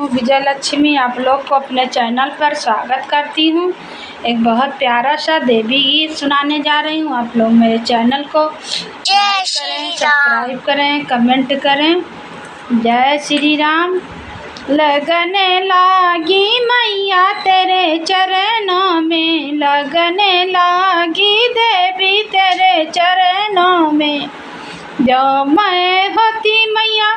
विजय लक्ष्मी आप लोग को अपने चैनल पर स्वागत करती हूँ। एक बहुत प्यारा सा देवी गीत सुनाने जा रही हूँ। आप लोग मेरे चैनल को लाइक करें, सब्सक्राइब करें, कमेंट करें। जय श्री राम। लगने लागी मैया तेरे चरणों में, लगने लागी देवी तेरे चरणों में। जो मैं होती मैया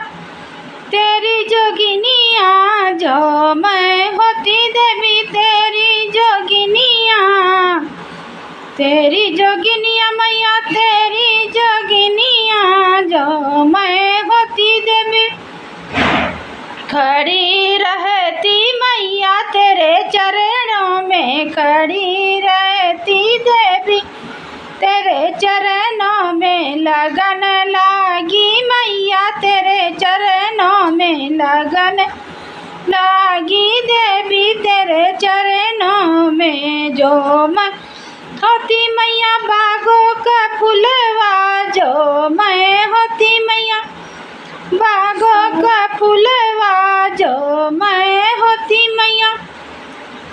तेरी जोगिनिया, जो मैं होती देवी तेरी जोगिनिया, तेरी जोगिनिया मैया तेरी जोगिनिया। जो मैं होती देवी खड़ी रहती मैया तेरे चरणों में, खड़ी रहती देवी तेरे चरणों में। लगन लागी मैया तेरे चरणों में, लगन लागी देवी तेरे चरणों में। जो मैं होती मैया बागों का फुलवा, जो मैं होती मैया बागों का फुलवा, जो मैं होती मैया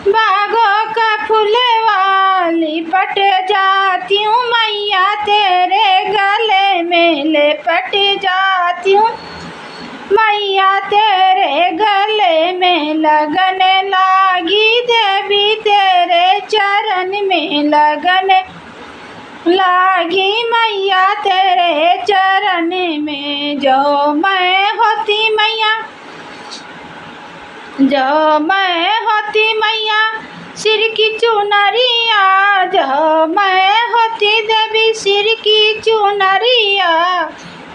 बागों का फुलवा। लिपट जाती हूँ मैया तेरे गले में, लिपट जाती हूँ मैया तेरे गले में। लगन लागी देवी तेरे चरण में, लगन लागी मैया तेरे चरण में। जो मैं होती मैया, जो मैं होती मैया सिर की चुनरिया, जो मैं होती देवी सिर की चुनरिया।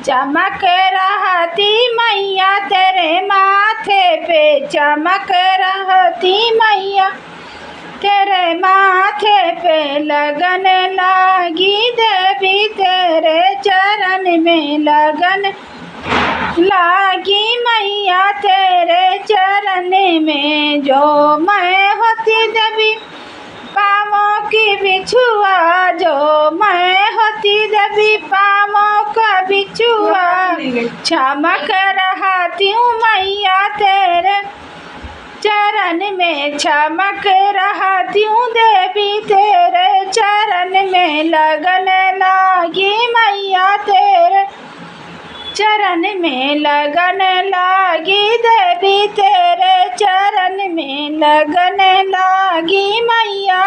चमक रहती मैया तेरे माथे पे, चमक रहती मैया तेरे माथे पे। लगन लागी देवी तेरे चरण में, लगन लागी मैया तेरे चरण में। जो मैं होती देवी पाँवों की बिछुआ, जो मैं होती देवी पाँवों का बिछुआ। चमक रहती हूँ मैया तेरे चरण में, चमक रहती हूँ देवी तेरे चरण में। लगन लागी मैया तेरे चरण में, लगन लागी देवी तेरे चरण में, लगन लागी मैया।